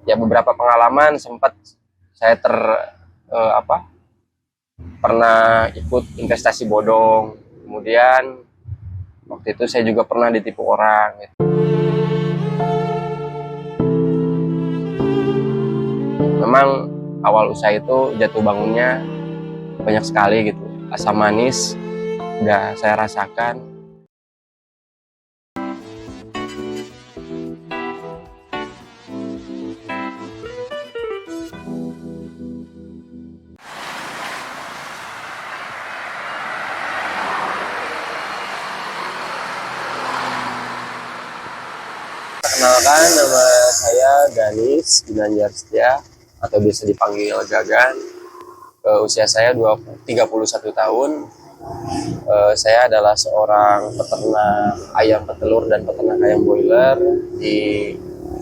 Ya beberapa pengalaman sempat saya pernah ikut investasi bodong. Kemudian waktu itu saya juga pernah ditipu orang gitu. Memang awal usaha itu jatuh bangunnya banyak sekali gitu. Asam manis udah saya rasakan. Perkenalkan, nama saya Ganis Ginanjar Setia atau biasa dipanggil Gagan. Usia saya 31 tahun. Saya adalah seorang peternak ayam petelur dan peternak ayam broiler di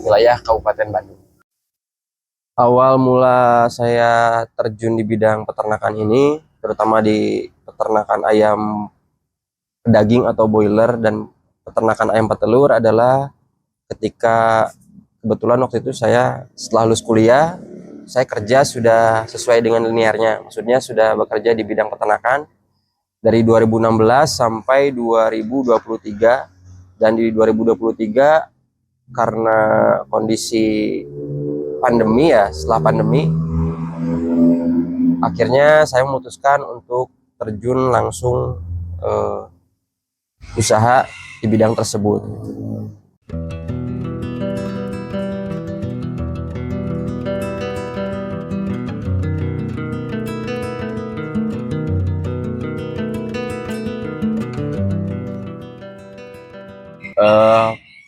wilayah Kabupaten Bandung. Awal mula saya terjun di bidang peternakan ini, terutama di peternakan ayam daging atau broiler dan peternakan ayam petelur adalah ketika kebetulan waktu itu saya setelah lulus kuliah, saya kerja sudah sesuai dengan linearnya. Maksudnya sudah bekerja di bidang peternakan dari 2016 sampai 2023, dan di 2023 karena kondisi pandemi ya, setelah pandemi akhirnya saya memutuskan untuk terjun langsung usaha di bidang tersebut.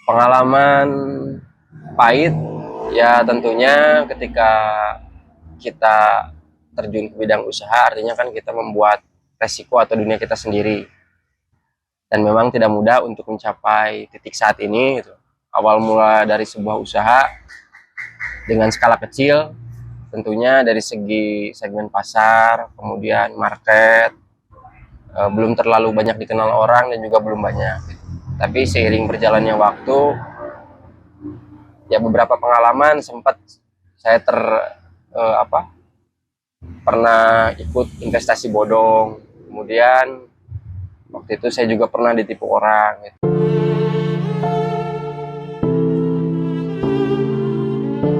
Pengalaman pahit ya tentunya ketika kita terjun ke bidang usaha, artinya kan kita membuat resiko atau dunia kita sendiri, dan memang tidak mudah untuk mencapai titik saat ini gitu. Awal mula dari sebuah usaha dengan skala kecil, tentunya dari segi segmen pasar, kemudian market, belum terlalu banyak dikenal orang dan juga belum banyak gitu. Tapi seiring berjalannya waktu, ya beberapa pengalaman sempat saya pernah ikut investasi bodong. Kemudian waktu itu saya juga pernah ditipu orang gitu.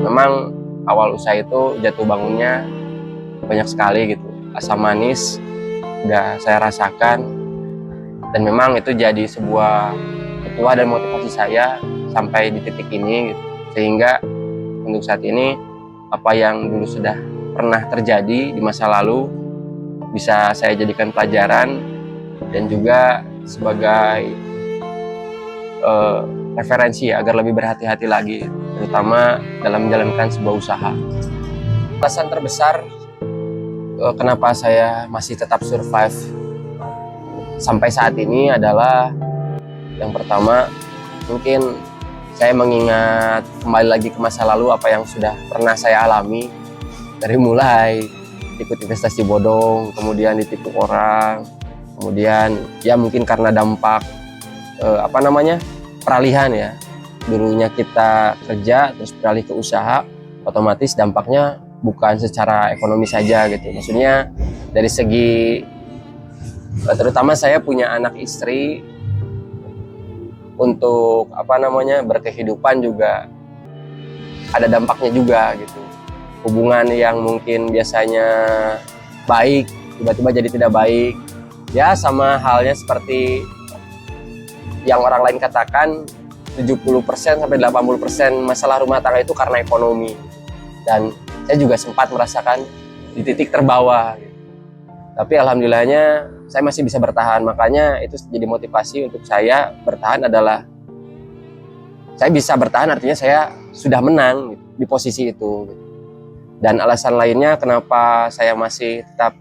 Memang awal usaha itu jatuh bangunnya banyak sekali gitu. Asam manis udah saya rasakan, dan memang itu jadi sebuah ketua dan motivasi saya sampai di titik ini gitu. Sehingga untuk saat ini apa yang dulu sudah pernah terjadi di masa lalu bisa saya jadikan pelajaran dan juga sebagai referensi agar lebih berhati-hati lagi, terutama dalam menjalankan sebuah usaha. Alasan terbesar kenapa saya masih tetap survive sampai saat ini adalah, yang pertama, mungkin saya mengingat kembali lagi ke masa lalu apa yang sudah pernah saya alami, dari mulai ikut investasi bodong, kemudian ditipu orang, kemudian ya mungkin karena dampak peralihan ya, dulunya kita kerja terus beralih ke usaha, otomatis dampaknya bukan secara ekonomi saja gitu. Maksudnya dari segi terutama saya punya anak istri, untuk berkehidupan juga ada dampaknya juga gitu. Hubungan yang mungkin biasanya baik tiba-tiba jadi tidak baik. Ya sama halnya seperti yang orang lain katakan, 70% sampai 80% masalah rumah tangga itu karena ekonomi. Dan saya juga sempat merasakan di titik terbawah gitu. Tapi alhamdulillahnya saya masih bisa bertahan. Makanya itu jadi motivasi untuk saya bertahan adalah, saya bisa bertahan artinya saya sudah menang gitu, di posisi itu gitu. Dan alasan lainnya kenapa saya masih tetap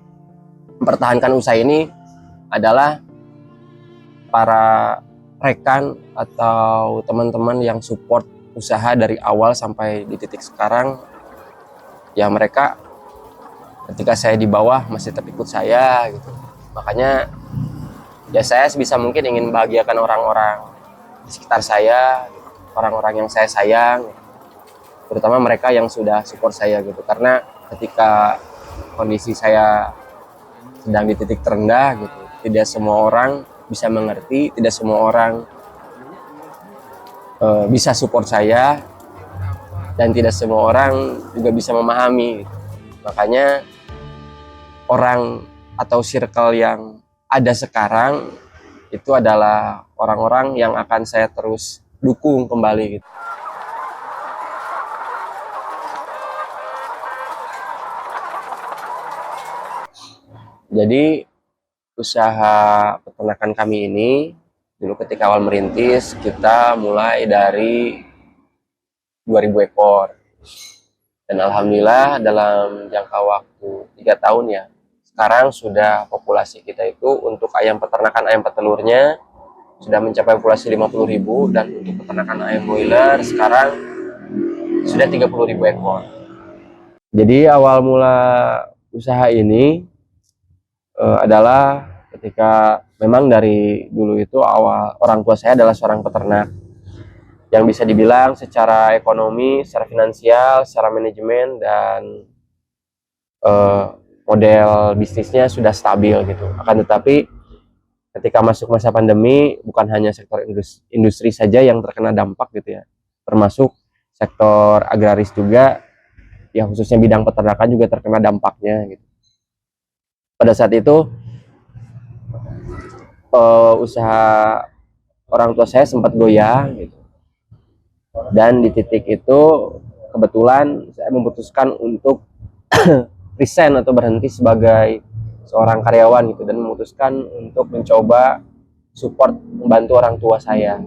mempertahankan usaha ini adalah para rekan atau teman-teman yang support usaha dari awal sampai di titik sekarang. Ya mereka ketika saya di bawah masih tetap ikut saya gitu. Makanya ya saya sebisa mungkin ingin membahagiakan orang-orang di sekitar saya, orang-orang yang saya sayang, terutama mereka yang sudah support saya gitu, karena ketika kondisi saya sedang di titik terendah gitu, tidak semua orang bisa mengerti, tidak semua orang bisa support saya, dan tidak semua orang juga bisa memahami gitu. Makanya orang atau circle yang ada sekarang itu adalah orang-orang yang akan saya terus dukung kembali gitu. Jadi usaha peternakan kami ini dulu ketika awal merintis kita mulai dari 2000 ekor, dan alhamdulillah dalam jangka waktu 3 tahun ya, sekarang sudah populasi kita itu untuk ayam peternakan ayam petelurnya sudah mencapai populasi 50.000, dan untuk peternakan ayam broiler sekarang sudah 30.000 ekor. Jadi awal mula usaha ini adalah ketika memang dari dulu itu awal orang tua saya adalah seorang peternak yang bisa dibilang secara ekonomi, secara finansial, secara manajemen dan model bisnisnya sudah stabil gitu. Akan tetapi ketika masuk masa pandemi, bukan hanya sektor industri saja yang terkena dampak gitu ya, termasuk sektor agraris juga, ya khususnya bidang peternakan juga terkena dampaknya gitu. Pada saat itu usaha orang tua saya sempat goyah gitu, dan di titik itu kebetulan saya memutuskan untuk resign atau berhenti sebagai seorang karyawan gitu, dan memutuskan untuk mencoba support membantu orang tua saya.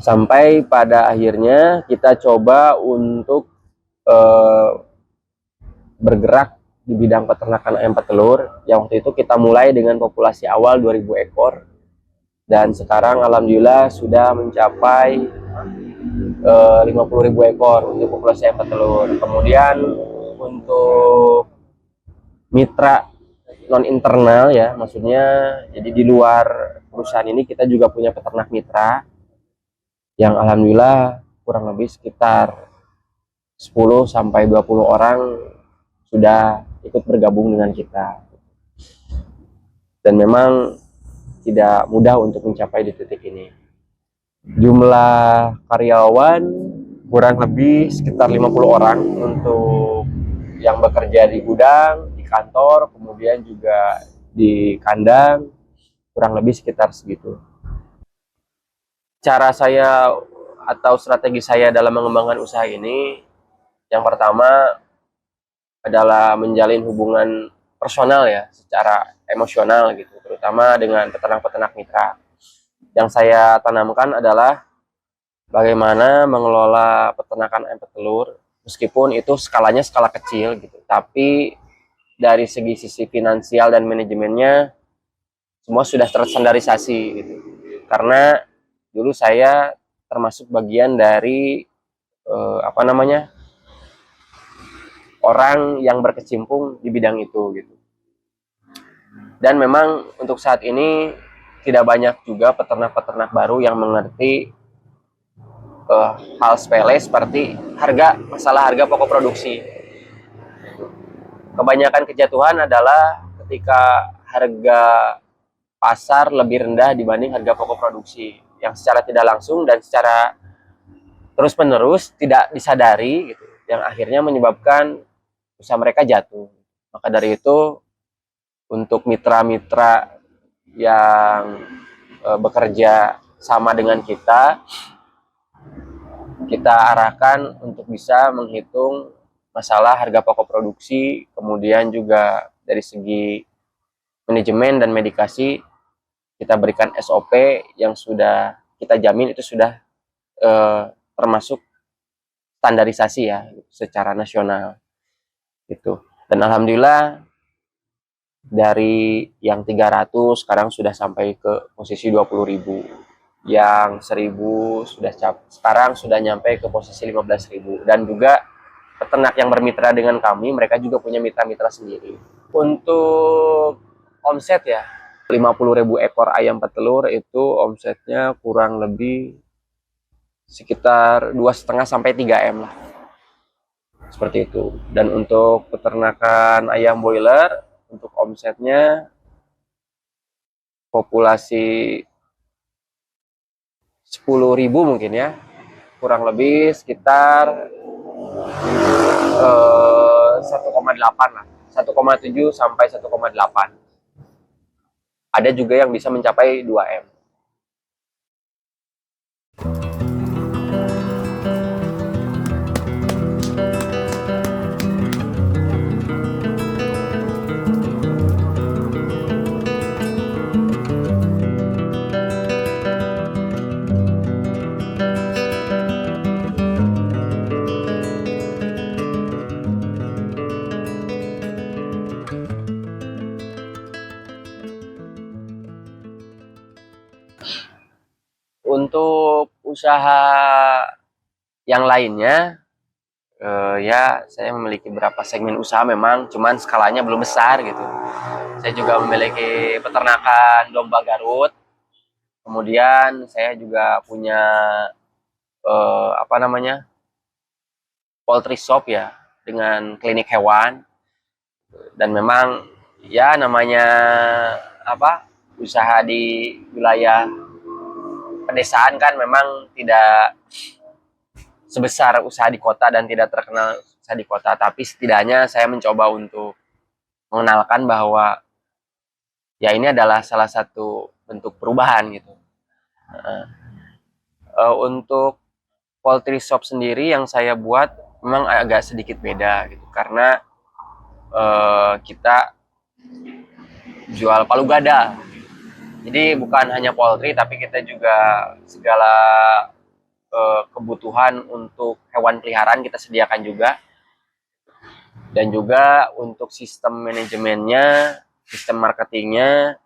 Sampai pada akhirnya kita coba untuk bergerak di bidang peternakan ayam petelur. Yang waktu itu kita mulai dengan populasi awal 2000 ekor, dan sekarang alhamdulillah sudah mencapai 50.000 ekor untuk populasi ayam petelur. Kemudian untuk mitra non internal ya, maksudnya jadi di luar perusahaan ini kita juga punya peternak mitra yang alhamdulillah kurang lebih sekitar 10 sampai 20 orang sudah ikut bergabung dengan kita. Dan memang tidak mudah untuk mencapai di titik ini. Jumlah karyawan kurang lebih sekitar 50 orang untuk yang bekerja di gudang, di kantor, kemudian juga di kandang, kurang lebih sekitar segitu. Cara saya atau strategi saya dalam mengembangkan usaha ini, yang pertama adalah menjalin hubungan personal ya, secara emosional gitu, terutama dengan peternak-peternak mitra. Yang saya tanamkan adalah bagaimana mengelola peternakan ayam petelur, meskipun itu skalanya skala kecil gitu, tapi dari sisi finansial dan manajemennya semua sudah terstandarisasi gitu. Karena dulu saya termasuk bagian dari orang yang berkecimpung di bidang itu gitu. Dan memang untuk saat ini tidak banyak juga peternak-peternak baru yang mengerti hal sepele seperti masalah harga pokok produksi. Kebanyakan kejatuhan adalah ketika harga pasar lebih rendah dibanding harga pokok produksi, yang secara tidak langsung dan secara terus-menerus tidak disadari gitu, yang akhirnya menyebabkan usaha mereka jatuh. Maka dari itu, untuk mitra-mitra yang bekerja sama dengan kita arahkan untuk bisa menghitung masalah harga pokok produksi, kemudian juga dari segi manajemen dan medikasi kita berikan SOP yang sudah kita jamin itu sudah termasuk standarisasi ya secara nasional gitu. Dan alhamdulillah dari yang 300 sekarang sudah sampai ke posisi 20.000, yang 1.000 sekarang sudah nyampe ke posisi 15.000. Dan juga peternak yang bermitra dengan kami, mereka juga punya mitra-mitra sendiri. Untuk omset ya, 50.000 ekor ayam petelur itu omsetnya kurang lebih sekitar 2,5 sampai 3 M lah, seperti itu. Dan untuk peternakan ayam broiler, untuk omsetnya populasi 10.000 mungkin ya, kurang lebih sekitar 1,8 lah, 1,7 sampai 1,8. Ada juga yang bisa mencapai 2 M. Untuk usaha yang lainnya, ya saya memiliki beberapa segmen usaha memang, cuman skalanya belum besar gitu. Saya juga memiliki peternakan domba Garut, kemudian saya juga punya poultry shop ya, dengan klinik hewan. Dan memang ya namanya usaha di wilayah pedesaan kan memang tidak sebesar usaha di kota dan tidak terkenal usaha di kota, tapi setidaknya saya mencoba untuk mengenalkan bahwa ya ini adalah salah satu bentuk perubahan gitu. Untuk poultry shop sendiri yang saya buat memang agak sedikit beda gitu, karena kita jual palu gada. Jadi bukan hanya poultry, tapi kita juga segala kebutuhan untuk hewan peliharaan kita sediakan juga. Dan juga untuk sistem manajemennya, sistem marketingnya,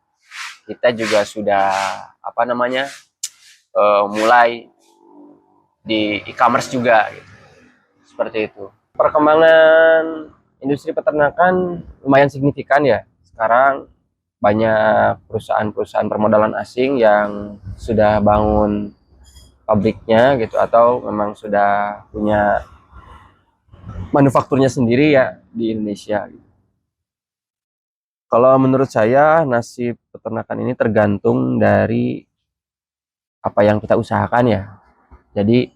kita juga sudah mulai di e-commerce juga gitu. Seperti itu. Perkembangan industri peternakan lumayan signifikan ya. Sekarang banyak perusahaan-perusahaan permodalan asing yang sudah bangun pabriknya gitu, atau memang sudah punya manufakturnya sendiri ya di Indonesia. Kalau menurut saya nasib peternakan ini tergantung dari apa yang kita usahakan ya. Jadi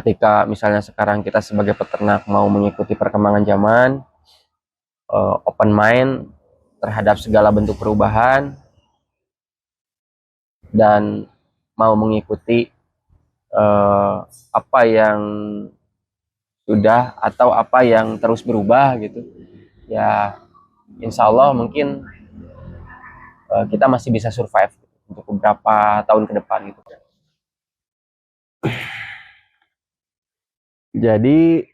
ketika misalnya sekarang kita sebagai peternak mau mengikuti perkembangan zaman, open mind terhadap segala bentuk perubahan, dan mau mengikuti apa yang sudah atau apa yang terus berubah gitu ya, insya Allah mungkin kita masih bisa survive untuk beberapa tahun ke depan gitu. Jadi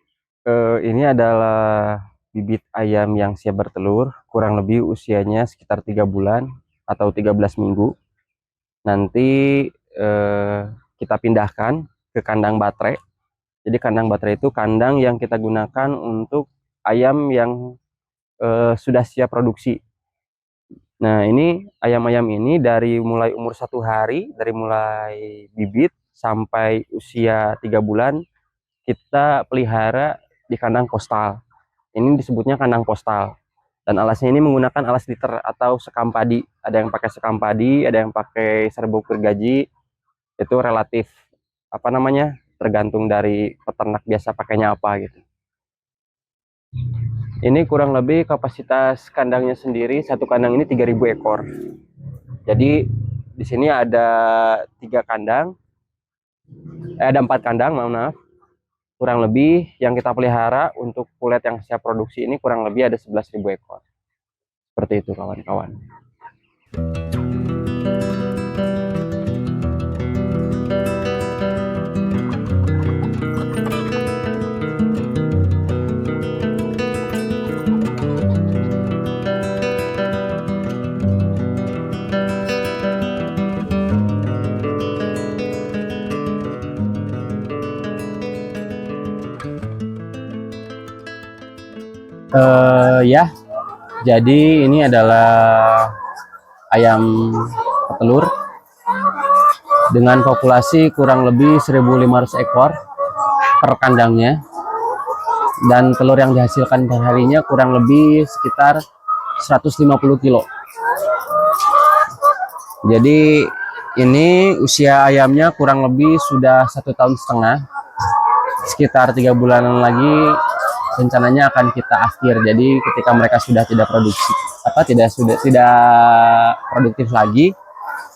ini adalah bibit ayam yang siap bertelur, kurang lebih usianya sekitar 3 bulan atau 13 minggu. Nanti kita pindahkan ke kandang baterai. Jadi kandang baterai itu kandang yang kita gunakan untuk ayam yang sudah siap produksi. Nah, ini ayam-ayam ini dari mulai umur 1 hari, dari mulai bibit sampai usia 3 bulan, kita pelihara di kandang postal. Ini disebutnya kandang postal. Dan alasnya ini menggunakan alas liter atau sekam padi. Ada yang pakai sekam padi, ada yang pakai serbuk gergaji. Itu relatif tergantung dari peternak biasa pakainya apa gitu. Ini kurang lebih kapasitas kandangnya sendiri, satu kandang ini 3.000 ekor. Jadi di sini ada 3 kandang, ada 4 kandang, maaf. Kurang lebih yang kita pelihara untuk kulit yang siap produksi ini kurang lebih ada 11.000 ekor. Seperti itu kawan-kawan. Ya, jadi ini adalah ayam petelur dengan populasi kurang lebih 1.500 ekor per kandangnya, dan telur yang dihasilkan perharinya kurang lebih sekitar 150 kilo. Jadi ini usia ayamnya kurang lebih sudah 1,5 tahun. Sekitar 3 bulanan lagi rencananya akan kita akhir. Jadi ketika mereka sudah tidak produktif lagi,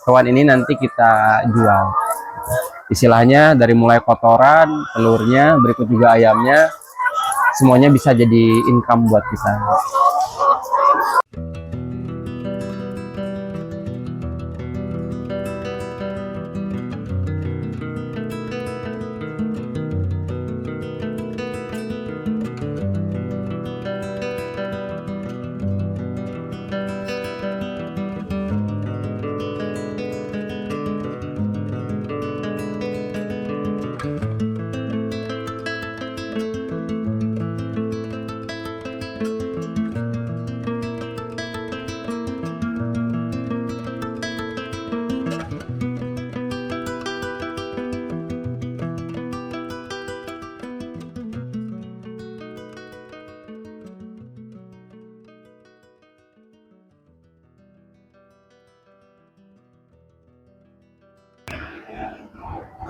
hewan ini nanti kita jual. Istilahnya dari mulai kotoran, telurnya, berikut juga ayamnya, semuanya bisa jadi income buat kita.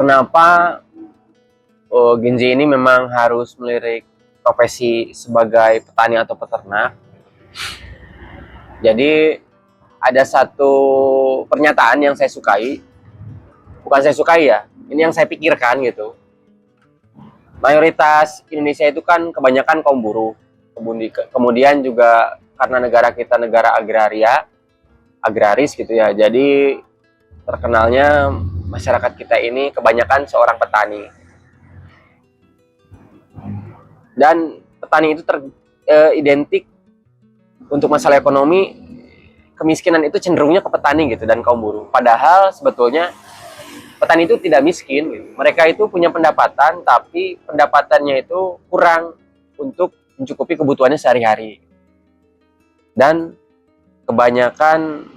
Kenapa Genzi ini memang harus melirik profesi sebagai petani atau peternak? Jadi ada satu pernyataan yang saya sukai, bukan saya sukai ya, ini yang saya pikirkan gitu. Mayoritas Indonesia itu kan kebanyakan kaum buruh, kemudian juga karena negara kita negara agraris gitu ya, jadi terkenalnya masyarakat kita ini kebanyakan seorang petani. Dan petani itu identik untuk masalah ekonomi, kemiskinan itu cenderungnya ke petani gitu dan kaum buruh. Padahal sebetulnya petani itu tidak miskin gitu. Mereka itu punya pendapatan, tapi pendapatannya itu kurang untuk mencukupi kebutuhannya sehari-hari. Dan kebanyakan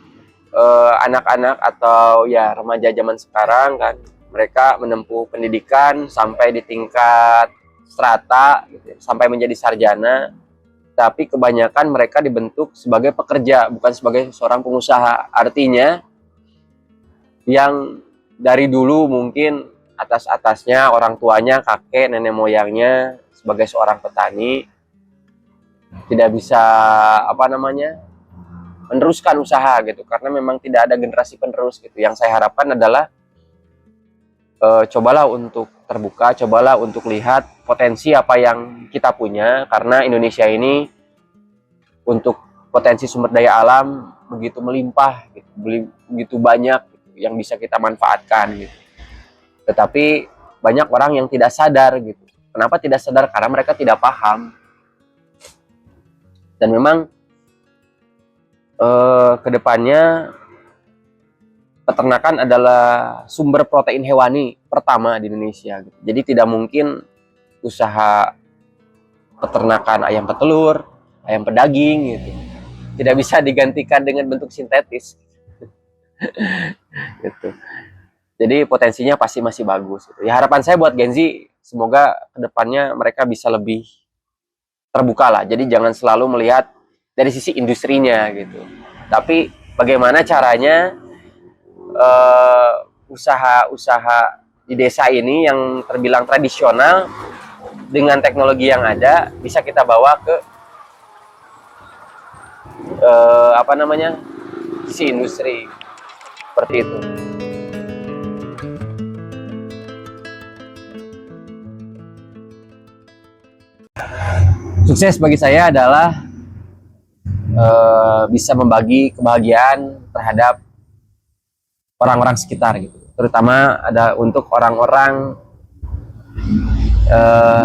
anak-anak atau ya remaja zaman sekarang kan, mereka menempuh pendidikan sampai di tingkat strata gitu, sampai menjadi sarjana, tapi kebanyakan mereka dibentuk sebagai pekerja, bukan sebagai seorang pengusaha. Artinya yang dari dulu mungkin atas-atasnya, orang tuanya, kakek, nenek moyangnya sebagai seorang petani, tidak bisa meneruskan usaha gitu, karena memang tidak ada generasi penerus gitu. Yang saya harapkan adalah cobalah untuk terbuka, cobalah untuk lihat potensi apa yang kita punya, karena Indonesia ini untuk potensi sumber daya alam begitu melimpah gitu, begitu banyak gitu, yang bisa kita manfaatkan gitu. Tetapi banyak orang yang tidak sadar gitu. Kenapa tidak sadar? Karena mereka tidak paham. Dan memang kedepannya peternakan adalah sumber protein hewani pertama di Indonesia gitu. Jadi tidak mungkin usaha peternakan ayam petelur, ayam pedaging gitu, tidak bisa digantikan dengan bentuk sintetis gitu. Jadi potensinya pasti masih bagus gitu. Ya harapan saya buat Genzi, semoga kedepannya mereka bisa lebih terbuka lah. Jadi jangan selalu melihat dari sisi industrinya gitu, tapi bagaimana caranya usaha-usaha di desa ini yang terbilang tradisional dengan teknologi yang ada bisa kita bawa ke sisi industri seperti itu. Sukses bagi saya adalah bisa membagi kebahagiaan terhadap orang-orang sekitar gitu, terutama ada untuk orang-orang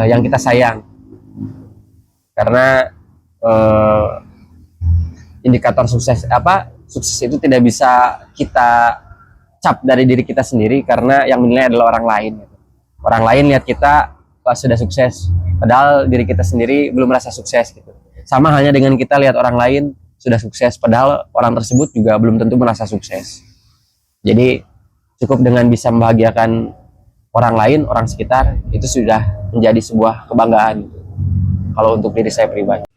yang kita sayang, karena indikator sukses itu tidak bisa kita cap dari diri kita sendiri, karena yang menilai adalah orang lain gitu. Orang lain lihat kita sudah sukses, padahal diri kita sendiri belum merasa sukses gitu. Sama halnya dengan kita lihat orang lain sudah sukses, padahal orang tersebut juga belum tentu merasa sukses. Jadi cukup dengan bisa membahagiakan orang lain, orang sekitar, itu sudah menjadi sebuah kebanggaan kalau untuk diri saya pribadi.